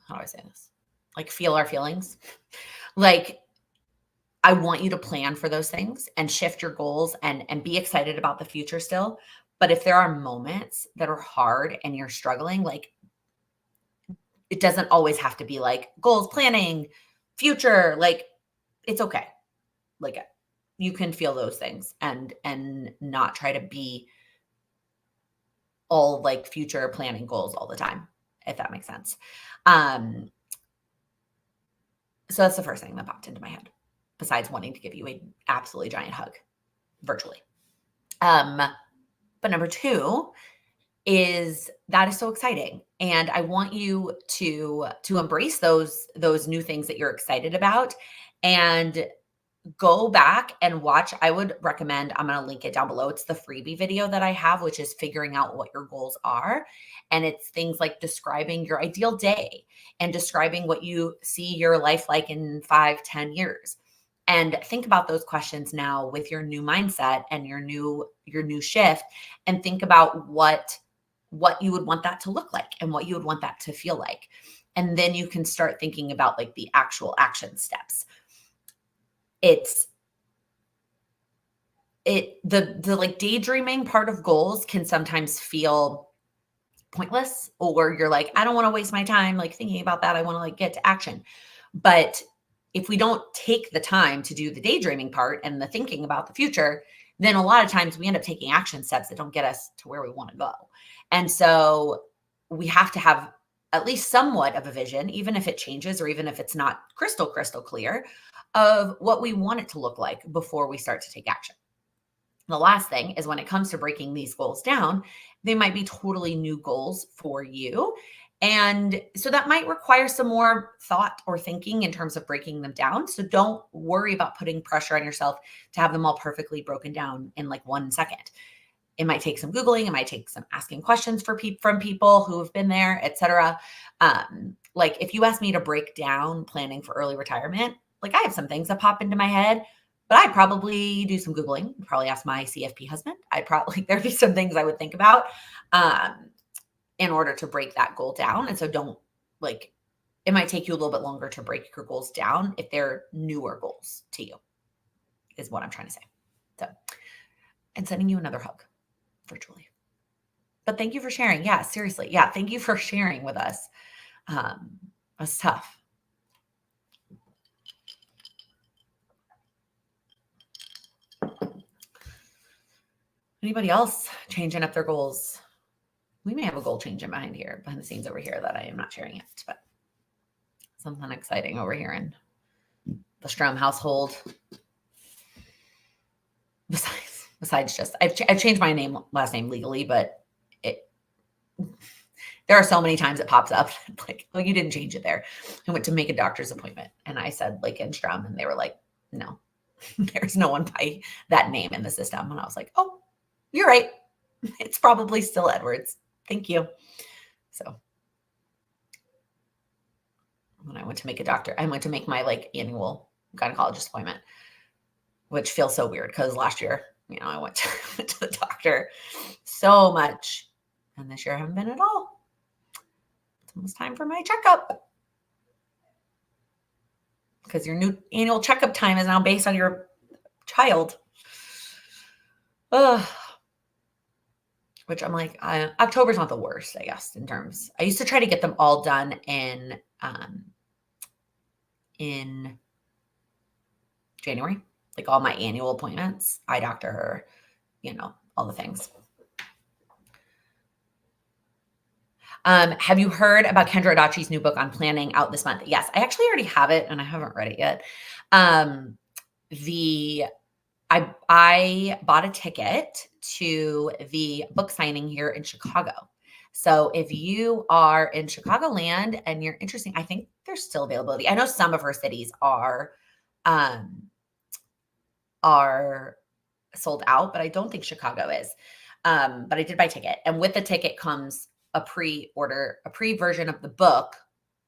how do I say this? Feel our feelings. I want you to plan for those things and shift your goals and be excited about the future still. But if there are moments that are hard and you're struggling, it doesn't always have to be goals, planning, future. It's okay. You can feel those things and not try to be all future planning goals all the time, if that makes sense. So that's the first thing that popped into my head, besides wanting to give you an absolutely giant hug virtually. But number two is that is so exciting. And I want you to embrace those new things that you're excited about, and go back and watch. I would recommend, I'm going to link it down below. It's the freebie video that I have, which is figuring out what your goals are. And it's things like describing your ideal day and describing what you see your life like in 5-10 years. And think about those questions now with your new mindset and your new shift, and think about what you would want that to look like and what you would want that to feel like. And then you can start thinking about like the actual action steps. The like daydreaming part of goals can sometimes feel pointless, or you're like, I don't want to waste my time like thinking about that. I want to like get to action. But if we don't take the time to do the daydreaming part and the thinking about the future, then a lot of times we end up taking action steps that don't get us to where we want to go. And so we have to have at least somewhat of a vision, even if it changes or even if it's not crystal clear, of what we want it to look like before we start to take action. The last thing is, when it comes to breaking these goals down, they might be totally new goals for you. And so that might require some more thought or thinking in terms of breaking them down. So don't worry about putting pressure on yourself to have them all perfectly broken down in like 1 second. It might take some Googling. It might take some asking questions from people who have been there, etc. Like if you ask me to break down planning for early retirement, like I have some things that pop into my head, but I'd probably do some Googling, probably ask my CFP husband. There'd be some things I would think about in order to break that goal down. And so it might take you a little bit longer to break your goals down if they're newer goals to you, is what I'm trying to say. So, and sending you another hug virtually. But thank you for sharing. Yeah, seriously. Yeah, thank you for sharing with us. That's tough. Anybody else changing up their goals? We may have a goal change behind the scenes over here that I am not sharing yet, but something exciting over here in the Strum household. Besides just, I've changed my last name legally, but there are so many times it pops up like, well, you didn't change it there. I went to make a doctor's appointment and I said Laken Strum, and they were like, no, there's no one by that name in the system. And I was like, oh, you're right. It's probably still Edwards. Thank you. So when I went to make my like annual gynecologist appointment, which feels so weird because last year, I went to the doctor so much, and this year I haven't been at all. It's almost time for my checkup, because your new annual checkup time is now based on your child. Which I'm like, October's not the worst, I guess, in terms. I used to try to get them all done in January, like all my annual appointments, eye doctor, all the things. Have you heard about Kendra Adachi's new book on planning out this month? Yes, I actually already have it and I haven't read it yet. I bought a ticket to the book signing here in Chicago. So if you are in Chicagoland and you're interested, I think there's still availability. I know some of her cities are sold out, but I don't think Chicago is. But I did buy a ticket, and with the ticket comes a pre-version of the book,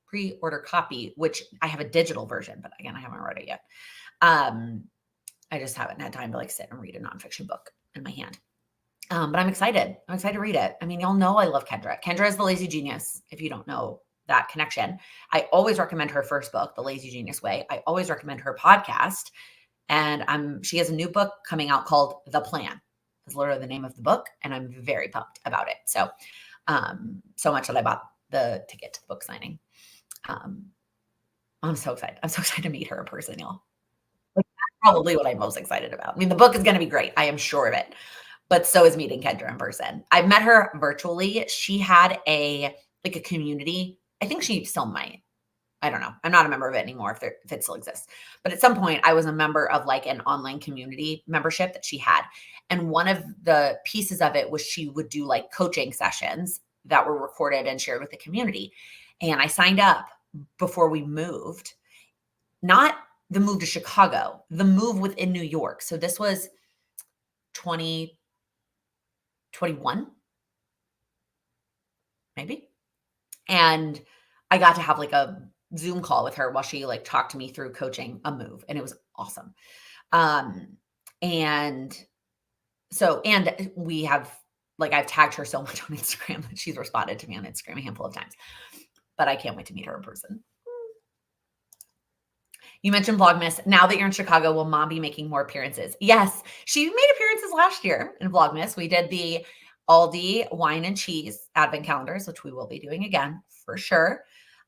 pre-order copy, which I have a digital version, but again, I haven't read it yet. I just haven't had time to like sit and read a nonfiction book in my hand. But I'm excited. I'm excited to read it. I mean, y'all know I love Kendra. Kendra is the lazy genius, if you don't know that connection. I always recommend her first book, The Lazy Genius Way. I always recommend her podcast. And she has a new book coming out called The Plan. Is literally the name of the book. And I'm very pumped about it. So, so much that I bought the ticket to the book signing. I'm so excited. I'm so excited to meet her in person, y'all. Like, that's probably what I'm most excited about. I mean, the book is going to be great. I am sure of it. But so is meeting Kendra in person. I've met her virtually. She had a community. I think she still might. I don't know. I'm not a member of it anymore if it still exists. But at some point, I was a member of like an online community membership that she had. And one of the pieces of it was she would do like coaching sessions that were recorded and shared with the community. And I signed up before we moved, not the move to Chicago, the move within New York. So this was 2021, maybe. And I got to have like a Zoom call with her while she like talked to me through coaching a move, and it was awesome. And so, and we have like, I've tagged her so much on Instagram that she's responded to me on Instagram a handful of times, but I can't wait to meet her in person. You mentioned Vlogmas. Now that you're in Chicago, will mom be making more appearances? Yes, she made appearances last year in Vlogmas. We did the Aldi wine and cheese advent calendars, which we will be doing again for sure.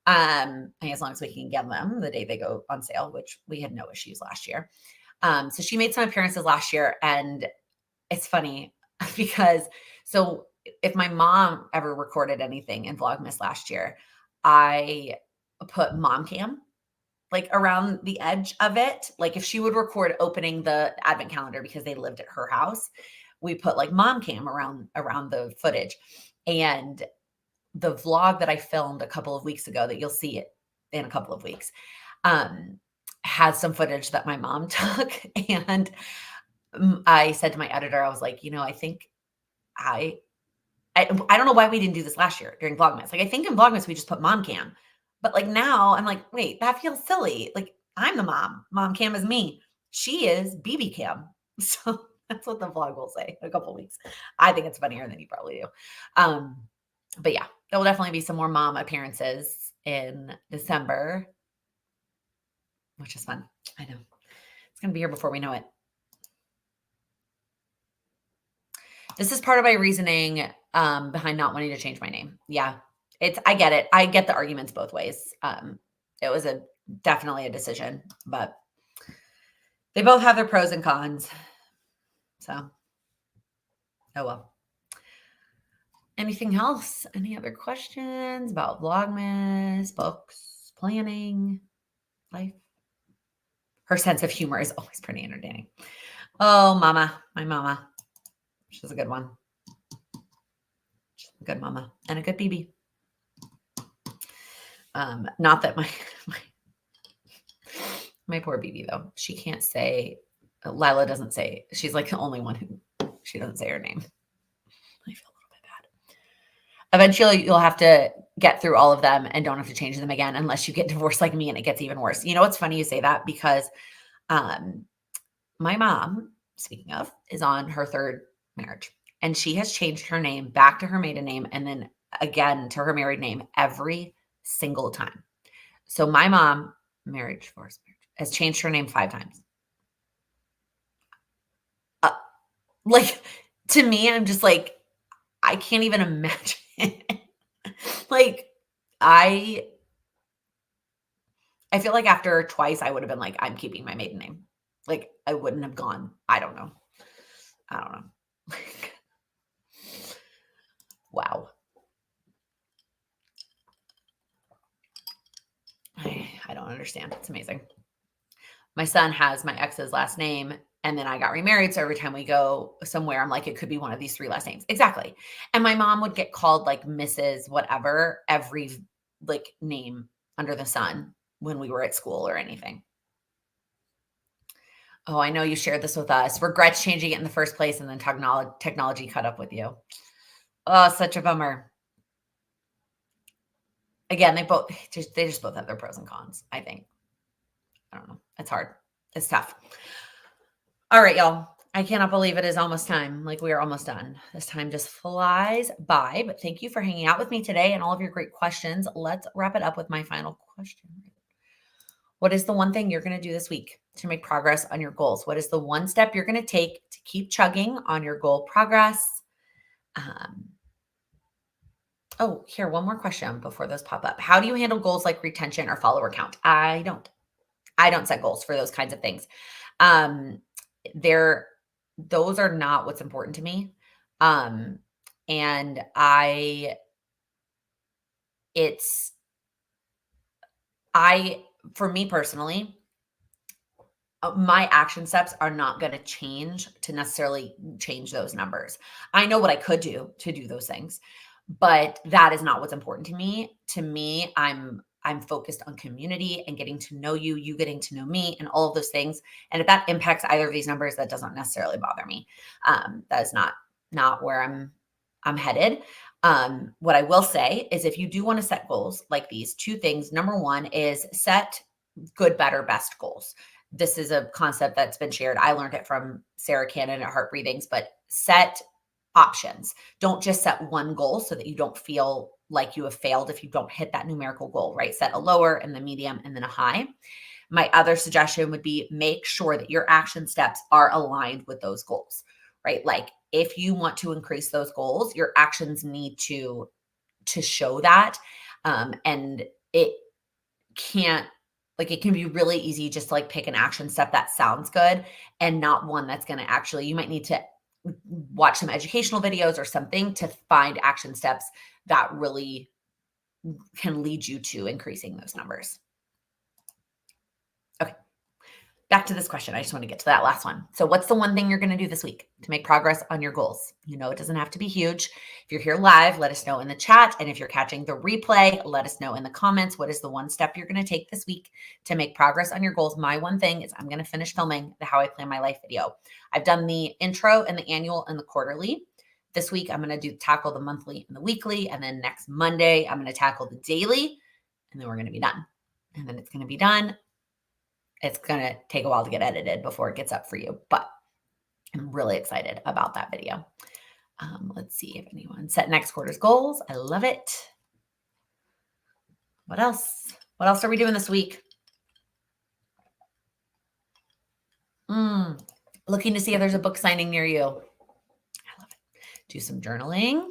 As long as we can get them the day they go on sale, which we had no issues last year. So she made some appearances last year, and it's funny because so if my mom ever recorded anything in Vlogmas last year, I put mom cam like around the edge of it. Like if she would record opening the advent calendar because they lived at her house, we put like mom cam around the footage. And the vlog that I filmed a couple of weeks ago that you'll see it in a couple of weeks, has some footage that my mom took. And I said to my editor, I was like, I think I don't know why we didn't do this last year during Vlogmas. Like I think in Vlogmas we just put mom cam. But like now I'm like, wait, that feels silly. Like I'm the mom. Mom cam is me. She is BB cam. So that's what the vlog will say in a couple of weeks. I think it's funnier than you probably do. But yeah, there will definitely be some more mom appearances in December, which is fun. I know. It's going to be here before we know it. This is part of my reasoning behind not wanting to change my name. Yeah. I get it. I get the arguments both ways. It was definitely a decision, but they both have their pros and cons. So, oh well. Anything else? Any other questions about Vlogmas, books, planning, life? Her sense of humor is always pretty entertaining. Oh, mama, my mama. She's a good one. She's a good mama and a good BB. Not that my poor BB though. She can't say, Lila doesn't say, she's like the only one who she doesn't say her name. I feel a little bit bad. Eventually you'll have to get through all of them and don't have to change them again unless you get divorced like me and it gets even worse. You know, what's funny you say that because my mom, speaking of, is on her third marriage and she has changed her name back to her maiden name and then again to her married name every single time. So my mom, has changed her name 5 times. Like to me, I'm just like, I can't even imagine. Like I feel like after twice, I would have been like, I'm keeping my maiden name. Like I wouldn't have gone. I don't know. Wow. I don't understand. It's amazing. My son has my ex's last name and then I got remarried. So every time we go somewhere, I'm like, it could be one of these 3 last names. Exactly. And my mom would get called like Mrs. whatever, every like name under the sun when we were at school or anything. Oh, I know you shared this with us. Regrets changing it in the first place and then technology caught up with you. Oh, such a bummer. Again, they just both have their pros and cons, I think. I don't know. It's hard. It's tough. All right, y'all. I cannot believe it is almost time. Like we are almost done. This time just flies by, but thank you for hanging out with me today and all of your great questions. Let's wrap it up with my final question. What is the one thing you're going to do this week to make progress on your goals? What is the one step you're going to take to keep chugging on your goal progress? Oh, here, one more question before those pop up. How do you handle goals like retention or follower count? I don't set goals for those kinds of things. Those are not what's important to me. For me personally, my action steps are not going to change to necessarily change those numbers. I know what I could do to do those things, but that is not what's important to me. To me, I'm I'm focused on community and getting to know you, you getting to know me, and all of those things. And if that impacts either of these numbers, that doesn't necessarily bother me. That is not where I'm headed. What I will say is if you do want to set goals like these, two things. Number one is set good, better, best goals. This is a concept that's been shared. I learned it from Sarah Cannon at Heart Breathings, but set options. Don't just set one goal so that you don't feel like you have failed if you don't hit that numerical goal, right? Set a lower and the medium and then a high. My other suggestion would be make sure that your action steps are aligned with those goals, right? Like if you want to increase those goals, your actions need to show that. And it can't, like, it can be really easy just to like pick an action step that sounds good and not one that's going to actually, you might need to watch some educational videos or something to find action steps that really can lead you to increasing those numbers. Okay. Back to this question. I just want to get to that last one. So what's the one thing you're going to do this week to make progress on your goals? You know, it doesn't have to be huge. If you're here live, let us know in the chat. And if you're catching the replay, let us know in the comments. What is the one step you're going to take this week to make progress on your goals? My one thing is I'm going to finish filming the How I Plan My Life video. I've done the intro and the annual and the quarterly. This week, I'm going to tackle the monthly and the weekly. And then next Monday, I'm going to tackle the daily. And then we're going to be done. And then it's going to be done. It's going to take a while to get edited before it gets up for you, but I'm really excited about that video. Let's see if anyone set next quarter's goals. I love it. What else? What else are we doing this week? Looking to see if there's a book signing near you. I love it. Do some journaling.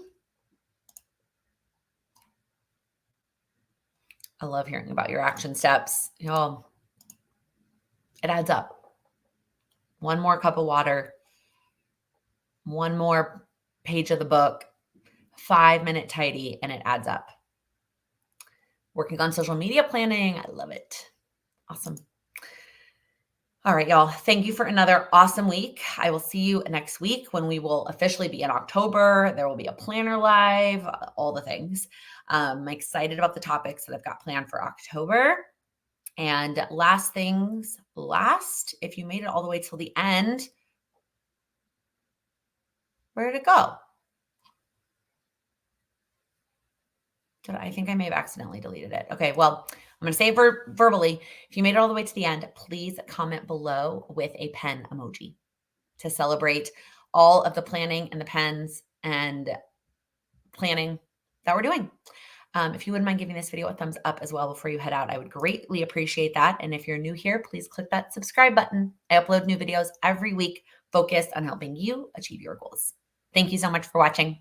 I love hearing about your action steps. You know, it adds up. One more cup of water, one more page of the book, 5-minute tidy, and it adds up. Working on social media planning. I love it. Awesome. All right, y'all. Thank you for another awesome week. I will see you next week when we will officially be in October. There will be a planner live, all the things. I'm excited about the topics that I've got planned for October. And last things last, if you made it all the way till the end, where did it go? I think I may have accidentally deleted it. Okay, well, I'm going to say verbally, if you made it all the way to the end, please comment below with a pen emoji to celebrate all of the planning and the pens and planning that we're doing. If you wouldn't mind giving this video a thumbs up as well before you head out, I would greatly appreciate that. And if you're new here, please click that subscribe button. I upload new videos every week focused on helping you achieve your goals. Thank you so much for watching.